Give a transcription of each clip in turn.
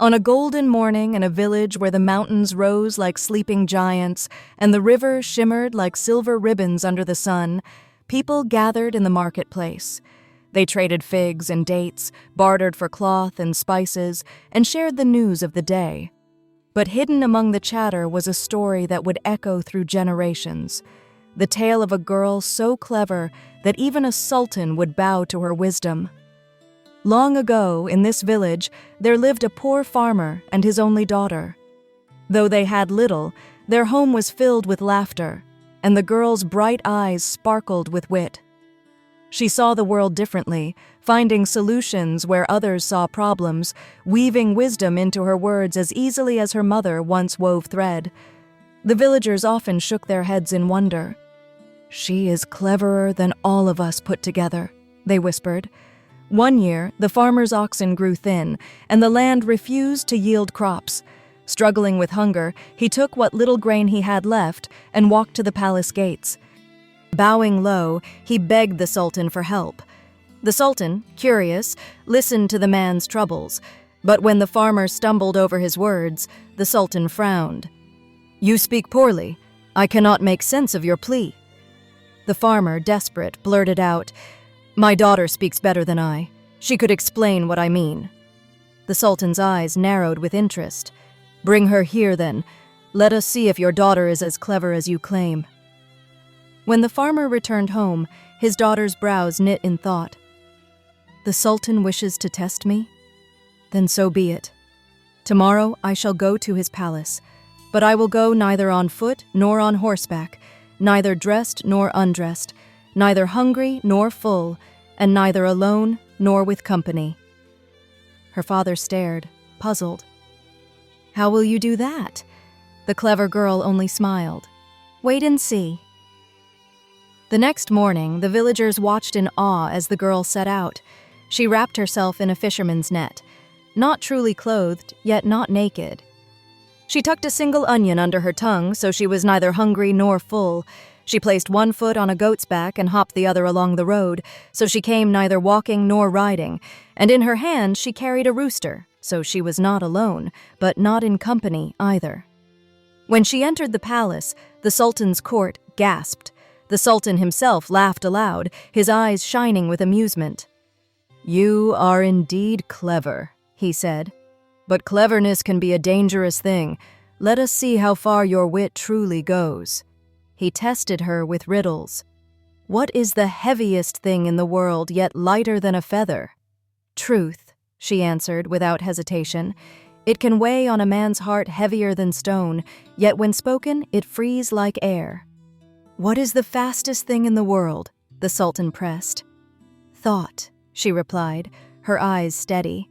On a golden morning in a village where the mountains rose like sleeping giants and the river shimmered like silver ribbons under the sun, people gathered in the marketplace. They traded figs and dates, bartered for cloth and spices, and shared the news of the day. But hidden among the chatter was a story that would echo through generations. The tale of a girl so clever that even a sultan would bow to her wisdom. Long ago, in this village, there lived a poor farmer and his only daughter. Though they had little, their home was filled with laughter, and the girl's bright eyes sparkled with wit. She saw the world differently, finding solutions where others saw problems, weaving wisdom into her words as easily as her mother once wove thread. The villagers often shook their heads in wonder. "She is cleverer than all of us put together," they whispered. One year, the farmer's oxen grew thin, and the land refused to yield crops. Struggling with hunger, he took what little grain he had left and walked to the palace gates. Bowing low, he begged the Sultan for help. The Sultan, curious, listened to the man's troubles, but when the farmer stumbled over his words, the Sultan frowned. "You speak poorly. I cannot make sense of your plea." The farmer, desperate, blurted out, "My daughter speaks better than I. She could explain what I mean." The Sultan's eyes narrowed with interest. "Bring her here, then. Let us see if your daughter is as clever as you claim." When the farmer returned home, his daughter's brows knit in thought. "The Sultan wishes to test me? Then so be it. Tomorrow I shall go to his palace, but I will go neither on foot nor on horseback, neither dressed nor undressed, neither hungry nor full, and neither alone nor with company." Her father stared, puzzled. "How will you do that?" The clever girl only smiled. "Wait and see." The next morning, the villagers watched in awe as the girl set out. She wrapped herself in a fisherman's net, not truly clothed, yet not naked. She tucked a single onion under her tongue, so she was neither hungry nor full. She placed one foot on a goat's back and hopped the other along the road, so she came neither walking nor riding, and in her hand she carried a rooster, so she was not alone, but not in company either. When she entered the palace, the Sultan's court gasped. The Sultan himself laughed aloud, his eyes shining with amusement. "You are indeed clever," he said. "But cleverness can be a dangerous thing. Let us see how far your wit truly goes." He tested her with riddles. "What is the heaviest thing in the world, yet lighter than a feather?" "Truth," she answered without hesitation. "It can weigh on a man's heart heavier than stone, yet when spoken it frees like air." "What is the fastest thing in the world?" the Sultan pressed. "Thought," she replied, her eyes steady.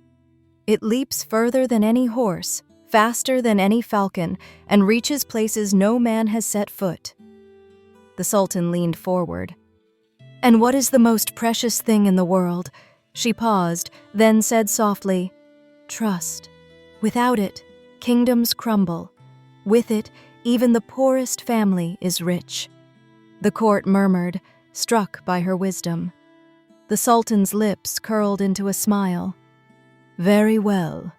"It leaps further than any horse, faster than any falcon, and reaches places no man has set foot." The Sultan leaned forward. "And what is the most precious thing in the world?" She paused, then said softly, "Trust. Without it, kingdoms crumble. With it, even the poorest family is rich." The court murmured, struck by her wisdom. The Sultan's lips curled into a smile. "Very well.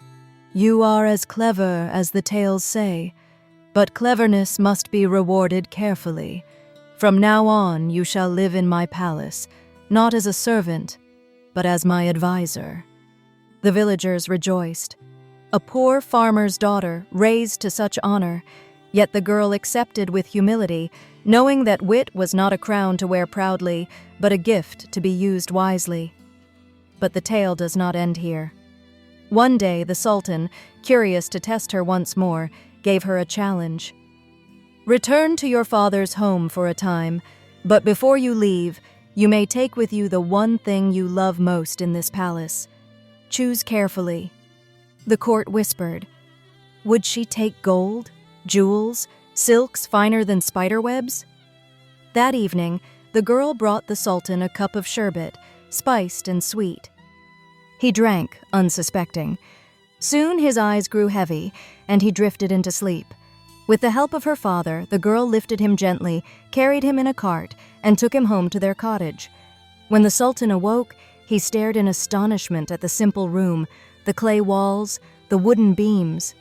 You are as clever as the tales say, but cleverness must be rewarded carefully. From now on you shall live in my palace, not as a servant, but as my advisor." The villagers rejoiced. A poor farmer's daughter raised to such honor, yet the girl accepted with humility, knowing that wit was not a crown to wear proudly, but a gift to be used wisely. But the tale does not end here. One day the Sultan, curious to test her once more, gave her a challenge. "Return to your father's home for a time, but before you leave, you may take with you the one thing you love most in this palace. Choose carefully." The court whispered. Would she take gold, jewels, silks finer than spider webs? That evening, the girl brought the Sultan a cup of sherbet, spiced and sweet. He drank, unsuspecting. Soon his eyes grew heavy, and he drifted into sleep. With the help of her father, the girl lifted him gently, carried him in a cart, and took him home to their cottage. When the Sultan awoke, he stared in astonishment at the simple room, the clay walls, the wooden beams.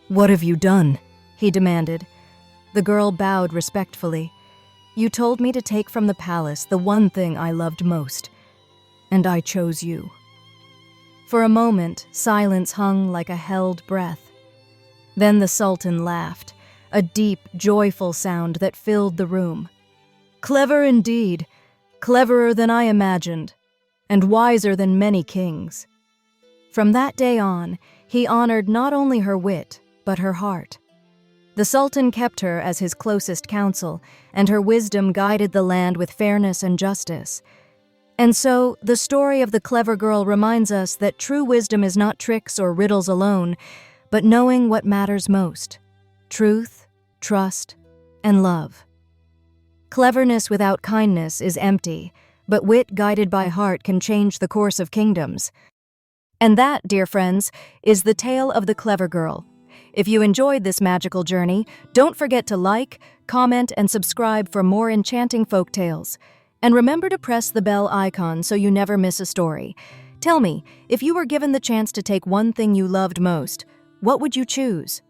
"What have you done?" he demanded. The girl bowed respectfully. "You told me to take from the palace the one thing I loved most, and I chose you." For a moment, silence hung like a held breath. Then the Sultan laughed, a deep, joyful sound that filled the room. "Clever indeed, cleverer than I imagined, and wiser than many kings." From that day on, he honored not only her wit, but her heart. The Sultan kept her as his closest counsel, and her wisdom guided the land with fairness and justice. And so, the story of the clever girl reminds us that true wisdom is not tricks or riddles alone, but knowing what matters most: truth, trust, and love. Cleverness without kindness is empty, but wit guided by heart can change the course of kingdoms. And that, dear friends, is the tale of the clever girl. If you enjoyed this magical journey, don't forget to like, comment, and subscribe for more enchanting folk tales. And remember to press the bell icon so you never miss a story. Tell me, if you were given the chance to take one thing you loved most, what would you choose?